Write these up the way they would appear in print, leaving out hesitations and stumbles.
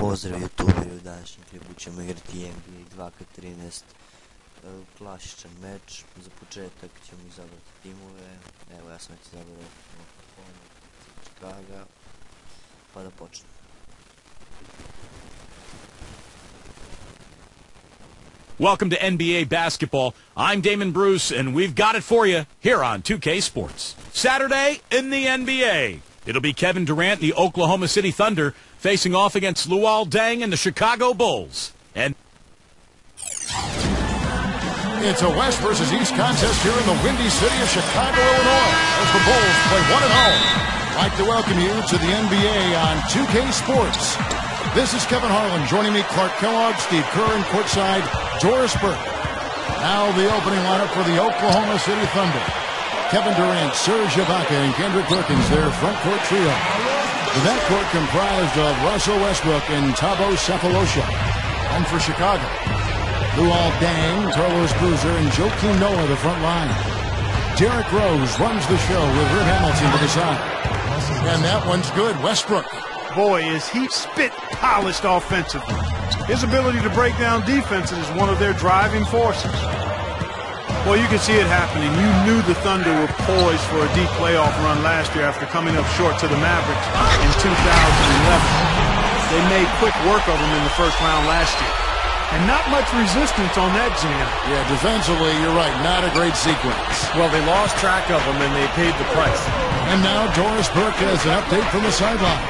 Pozdrav youtuberi, u današnjem klipu ćemo igrati NBA 2K13 klasičan meč. Za početak ćemo izabrati timove. Evo, ja sam već izabrao Chicago, pa da počnemo. Welcome to NBA basketball. I'm Damon Bruce, and we've got it for you here on 2K Sports. Saturday in the NBA. It'll be Kevin Durant, the Oklahoma City Thunder, facing off against Luol Deng and the Chicago Bulls. And it's a West versus East contest here in the windy city of Chicago, Illinois, as the Bulls play one at home. I'd like to welcome you to the NBA on 2K Sports. This is Kevin Harlan. Joining me, Clark Kellogg, Steve Kerr, and courtside, Doris Burke. Now the opening lineup for the Oklahoma City Thunder. Kevin Durant, Serge Ibaka, and Kendrick Perkins, their front court trio. The backcourt comprised of Russell Westbrook and Thabo Sefolosha. And for Chicago, Luol Deng, Carlos Boozer, and Joakim Noah, the front line. Derrick Rose runs the show with Rip Hamilton to the side. And that one's good. Westbrook. Boy, is he spit-polished offensively. His ability to break down defenses is one of their driving forces. Well, you can see it happening. You knew the Thunder were poised for a deep playoff run last year after coming up short to the Mavericks in 2011. They made quick work of them in the first round last year. And not much resistance on that jam. Yeah, defensively, you're right, not a great sequence. Well, they lost track of them, and they paid the price. And now Doris Burke has an update from the sidelines.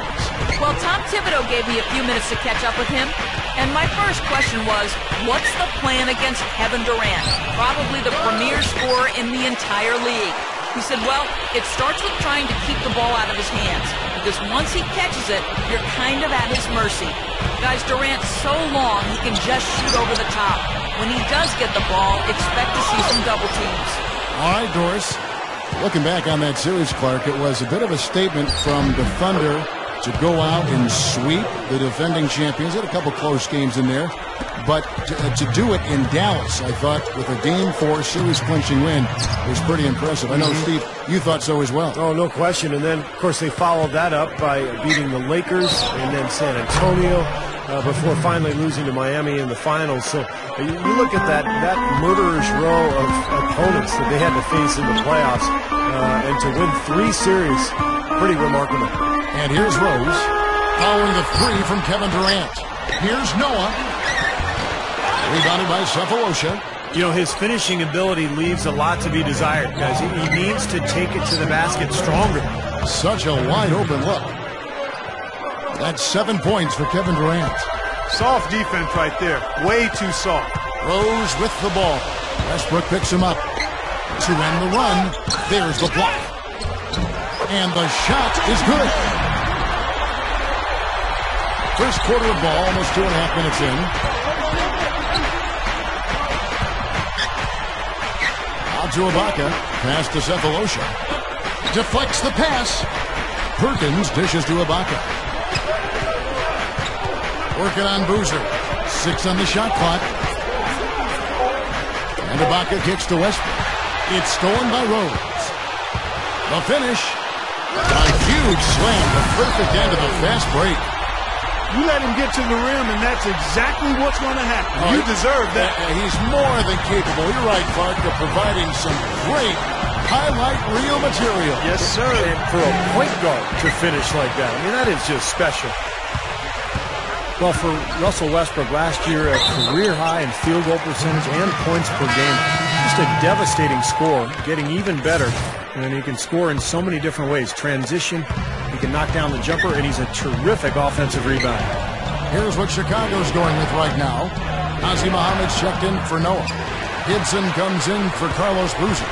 Well, Tom Thibodeau gave me a few minutes to catch up with him, and my first question was, what's the plan against Kevin Durant, probably the premier scorer in the entire league? He said, well, it starts with trying to keep the ball out of his hands, because once he catches it, you're kind of at his mercy. Guys, Durant's so long, he can just shoot over the top. When he does get the ball, expect to see some double teams. All right, Doris. Looking back on that series, Clark, it was a bit of a statement from the Thunder to go out and sweep the defending champions. Had a couple close games in there. But to do it in Dallas, I thought, with a Game 4 series-clinching win, was pretty impressive. I know, Steve, you thought so as well. Oh, no question. And then, of course, they followed that up by beating the Lakers and then San Antonio before finally losing to Miami in the finals. So you look at that murderer's row of opponents that they had to face in the playoffs, and to win 3 series, pretty remarkable. And here's Rose, following the 3 from Kevin Durant. Here's Noah. Rebounded by Sefolosha. You know, his finishing ability leaves a lot to be desired, guys. He needs to take it to the basket stronger. Such a wide-open look. That's 7 points for Kevin Durant. Soft defense right there. Way too soft. Rose with the ball. Westbrook picks him up. To end the run, there's the block. And the shot is good. First quarter of ball, almost 2.5 minutes in. Out to Ibaka. Pass to Sefolosha. Deflects the pass. Perkins dishes to Ibaka. Working on Boozer. 6 on the shot clock. And Ibaka kicks to Westbrook. It's stolen by Rose. The finish. A huge slam. The perfect end of the fast break. You let him get to the rim, and that's exactly what's going to happen. You deserve that. He's more than capable, you're right, Clark, of providing some great highlight reel material. Yes, sir. And for a point guard to finish like that, I mean, that is just special. Well, for Russell Westbrook last year, a career high in field goal percentage and points per game. Just a devastating score, getting even better. And he can score in so many different ways. Transition, he can knock down the jumper, and he's a terrific offensive rebounder. Here's what Chicago's going with right now. Nazi Muhammad's checked in for Noah. Gibson comes in for Carlos Boozer.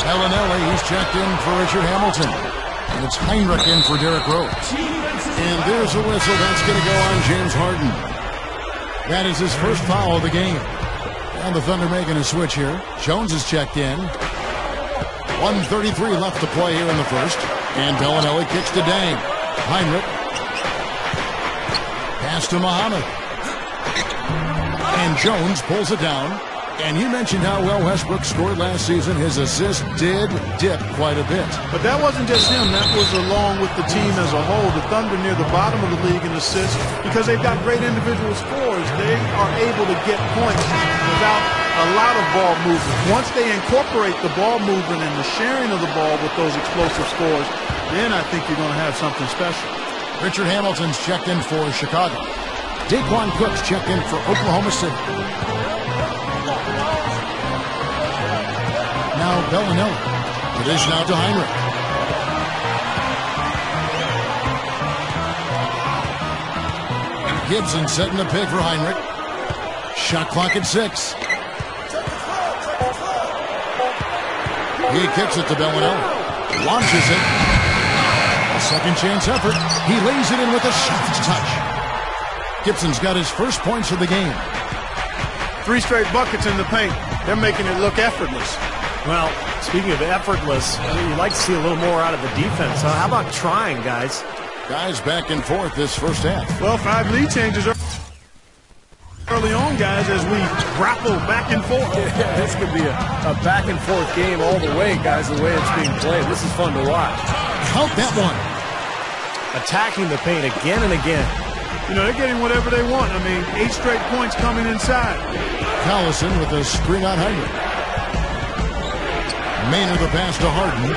Bellinelli, he's checked in for Richard Hamilton. And it's Heinrich in for Derrick Rose. And there's a whistle. That's going to go on James Harden. That is his first foul of the game. And the Thunder making a switch here. Jones is checked in. 1:33 left to play here in the first. And Bellinelli kicks to Deng. Heinrich. Pass to Muhammad. And Jones pulls it down. And you mentioned how well Westbrook scored last season. His assists did dip quite a bit. But that wasn't just him. That was along with the team as a whole. The Thunder near the bottom of the league in assists because they've got great individual scores. They are able to get points without a lot of ball movement. Once they incorporate the ball movement and the sharing of the ball with those explosive scores, then I think you're going to have something special. Richard Hamilton's checked in for Chicago. Daquan Cook's checked in for Oklahoma City. Now Bellinelli. It is now to Heinrich. Gibson setting the pick for Heinrich. Shot clock at 6. He kicks it to Bellinelli. Launches it. A second chance effort. He lays it in with a soft touch. Gibson's got his first points of the game. 3 straight buckets in the paint. They're making it look effortless. Well, speaking of effortless, you'd like to see a little more out of the defense. How about trying, guys? Guys back and forth this first half. Well, 5 lead changes early on, guys, as we grapple back and forth. Yeah, this could be a back and forth game all the way, guys, the way it's being played. This is fun to watch. Count that one. Attacking the paint again and again. You know, they're getting whatever they want. I mean, 8 straight points coming inside. Collison with a screen on Heinrich. Maynard the pass to Harden.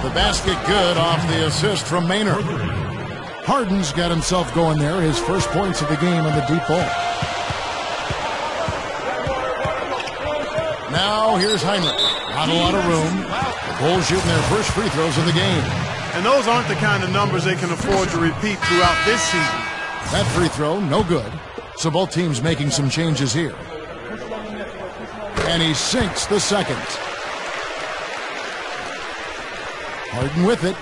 The basket good off the assist from Maynard. Harden's got himself going there. His first points of the game on the deep ball. Now here's Heinrich. Not a lot of room. The Bulls shooting their first free throws of the game. And those aren't the kind of numbers they can afford to repeat throughout this season. That free throw, no good. So both teams making some changes here. And he sinks the second. Harden with it.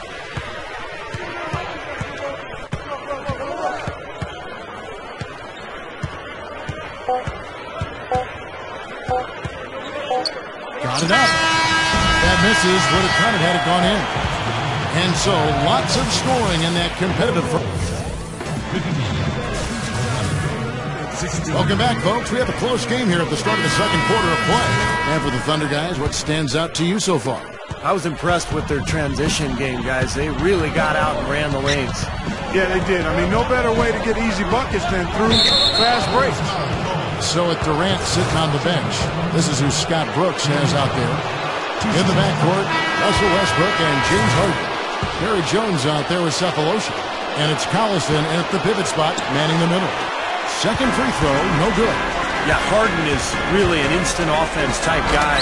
Got it up. That misses. Would have counted had it gone in. And so lots of scoring in that competitive. Welcome back, folks. We have a close game here at the start of the second quarter of play. And for the Thunder guys, what stands out to you so far? I was impressed with their transition game, guys. They really got out and ran the lanes. Yeah, they did. I mean, no better way to get easy buckets than through fast breaks. So with Durant sitting on the bench, this is who Scott Brooks has out there. In the backcourt, Russell Westbrook and James Harden. Barry Jones out there with Cephalosha. And it's Collison at the pivot spot, manning the middle. Second free throw, no good. Yeah, Harden is really an instant offense type guy,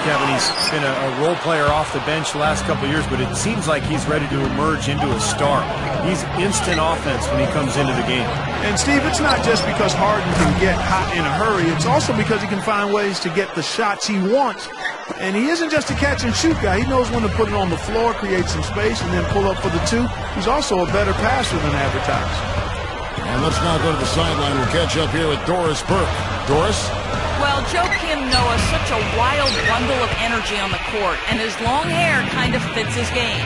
Kevin. He's been a role player off the bench the last couple of years, but it seems like he's ready to emerge into a star. He's instant offense when he comes into the game. And, Steve, it's not just because Harden can get hot in a hurry. It's also because he can find ways to get the shots he wants. And he isn't just a catch-and-shoot guy. He knows when to put it on the floor, create some space, and then pull up for the 2. He's also a better passer than advertised. And let's now go to the sideline. We'll catch up here with Doris Burke. Doris? Well, Joakim Noah is such a wild bundle of energy on the court, and his long hair kind of fits his game.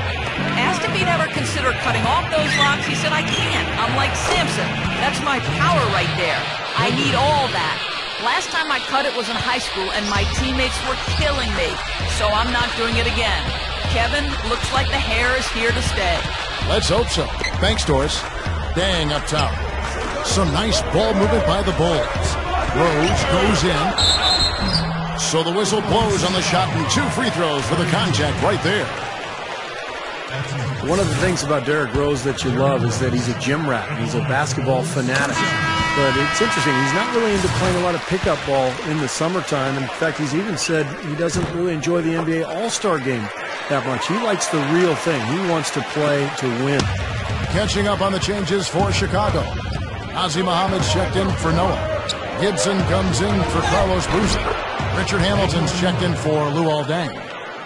Asked if he'd ever consider cutting off those locks, he said, I can't. I'm like Samson. That's my power right there. I need all that. Last time I cut it was in high school, and my teammates were killing me, so I'm not doing it again. Kevin, looks like the hair is here to stay. Let's hope so. Thanks, Doris. Dang up top. Some nice ball movement by the Bulls. Rose goes in. So the whistle blows on the shot and 2 free throws for the contact right there. One of the things about Derrick Rose that you love is that he's a gym rat. He's a basketball fanatic. But it's interesting. He's not really into playing a lot of pickup ball in the summertime. In fact, he's even said he doesn't really enjoy the NBA All-Star game that much. He likes the real thing. He wants to play to win. Catching up on the changes for Chicago. Ozzie Muhammad's checked in for Noah. Gibson comes in for Carlos Boozer. Richard Hamilton's checked in for Luol Deng.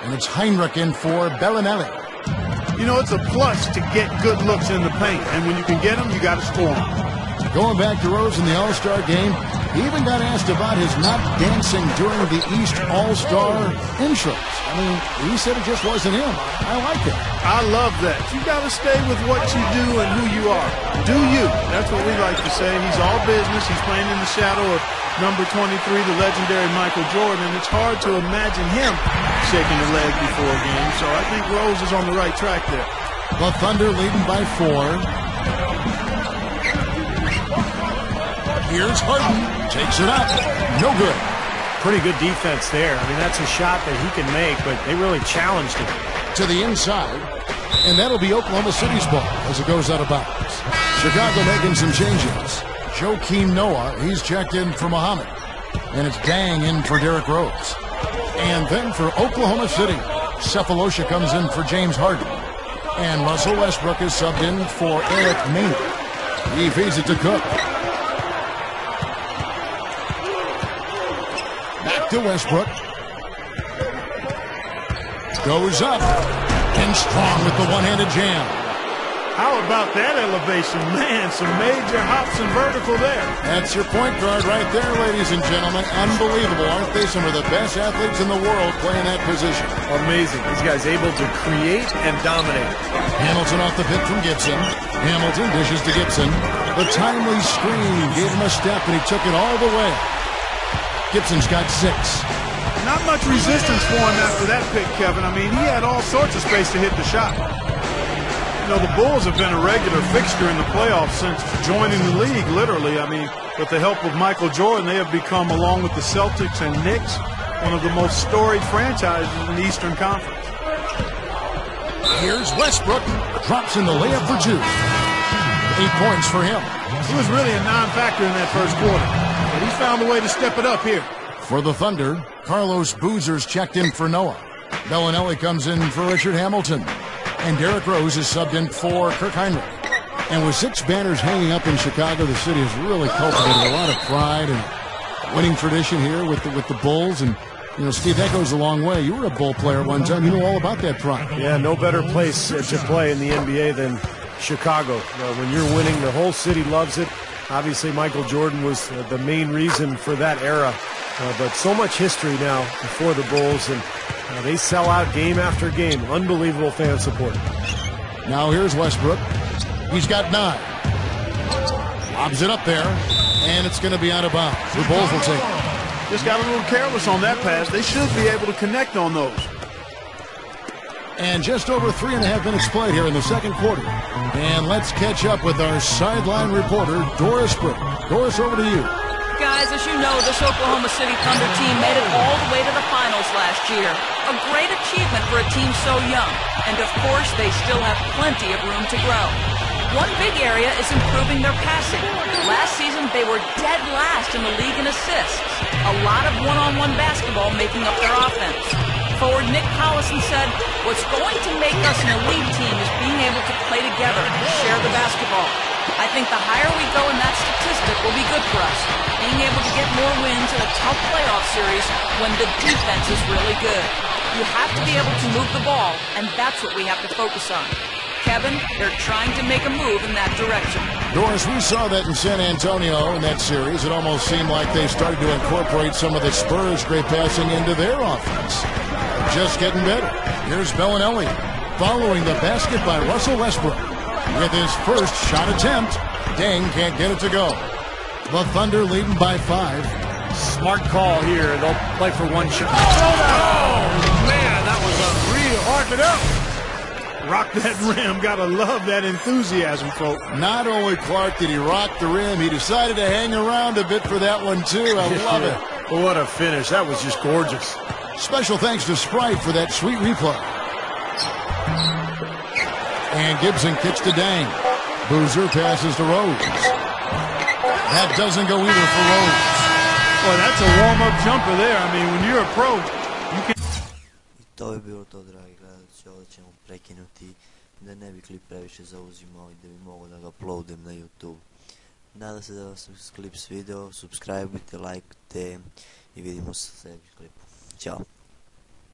And it's Heinrich in for Bellinelli. You know, it's a plus to get good looks in the paint. And when you can get them, you got to score them. Going back to Rose in the All-Star game, he even got asked about his not dancing during the East All-Star intros. I mean, he said it just wasn't him. I like it. I love that. You got to stay with what you do and who you are. Do you. That's what we like to say. He's all business. He's playing in the shadow of number 23, the legendary Michael Jordan, and it's hard to imagine him shaking a leg before a game. So I think Rose is on the right track there. The Thunder leading by 4. Here's Harden. Takes it up. No good. Pretty good defense there. I mean, that's a shot that he can make, but they really challenged him. To the inside, and that'll be Oklahoma City's ball as it goes out of bounds. Chicago making some changes. Joakim Noah, he's checked in for Muhammad. And it's Dang in for Derrick Rose. And then for Oklahoma City, Cephalosha comes in for James Harden. And Russell Westbrook is subbed in for Eric Maynard. He feeds it to Cook. Back to Westbrook. Goes up. And strong with the one-handed jam. How about that elevation? Man, some major hops and vertical there. That's your point guard right there, ladies and gentlemen. Unbelievable. Aren't they some of the best athletes in the world playing that position? Amazing. These guys able to create and dominate. Hamilton off the pick from Gibson. Hamilton dishes to Gibson. The timely screen gave him a step, and he took it all the way. Gibson's got 6. Not much resistance for him after that pick, Kevin. I mean, he had all sorts of space to hit the shot. You know, the Bulls have been a regular fixture in the playoffs since joining the league, literally. I mean, with the help of Michael Jordan, they have become, along with the Celtics and Knicks, one of the most storied franchises in the Eastern Conference. Here's Westbrook. Drops in the layup for 2. 8 points for him. He was really a non-factor in that first quarter, but he found a way to step it up here. For the Thunder, Carlos Boozer's checked in for Noah. Bellinelli comes in for Richard Hamilton. And Derrick Rose is subbed in for Kirk Heinrich. And with 6 banners hanging up in Chicago, the city has really cultivated a lot of pride and winning tradition here with the Bulls. And, you know, Steve, that goes a long way. You were a Bull player one time. You know all about that pride. Yeah, no better place to play in the NBA than Chicago. When you're winning, the whole city loves it. Obviously, Michael Jordan was the main reason for that era. But so much history now for the Bulls, and they sell out game after game. Unbelievable fan support. Now here's Westbrook. He's got 9. Lobs it up there, and it's going to be out of bounds. The Bulls will take it. Just got a little careless on that pass. They should be able to connect on those. And just over 3.5 minutes played here in the second quarter. And let's catch up with our sideline reporter, Doris Burke. Doris, over to you. Guys, as you know, this Oklahoma City Thunder team made it all the way to the finals last year. A great achievement for a team so young. And of course, they still have plenty of room to grow. One big area is improving their passing. Last season, they were dead last in the league in assists. A lot of one-on-one basketball making up their offense. Forward Nick Collison said, "What's going to make us an elite team is being able to play together and share the basketball. I think the higher we go in that statistic will be good for us, being able to get more wins in a tough playoff series when the defense is really good. You have to be able to move the ball, and that's what we have to focus on." Kevin, they're trying to make a move in that direction. Doris, we saw that in San Antonio in that series. It almost seemed like they started to incorporate some of the Spurs' great passing into their offense. Just getting better. Here's Bellinelli following the basket by Russell Westbrook. With his first shot attempt, Dang can't get it to go. The Thunder leading by 5. Smart call here. They'll play for 1 shot. Oh, man, that was a real arc it up. Rock that rim. Gotta love that enthusiasm, folks. Not only, Clark, did he rock the rim, he decided to hang around a bit for that one, too. I love it. What a finish. That was just gorgeous. Special thanks to Sprite for that sweet replay. And Gibson kicks to Dang. Boozer passes to Rose. That doesn't go either for Rose. Well, that's a warm-up jumper there. I mean, when you're a pro, you can... I to bi bilo to, dragi gledalci. Ovo ćemo prekinuti da ne bi klip previše zauzimao i da bi mogo da ga uploadujem na YouTube. Nadam se da vas klip svidio, subscribeujte, lajkujte i vidimo se u sljedećem klipu. Ćao!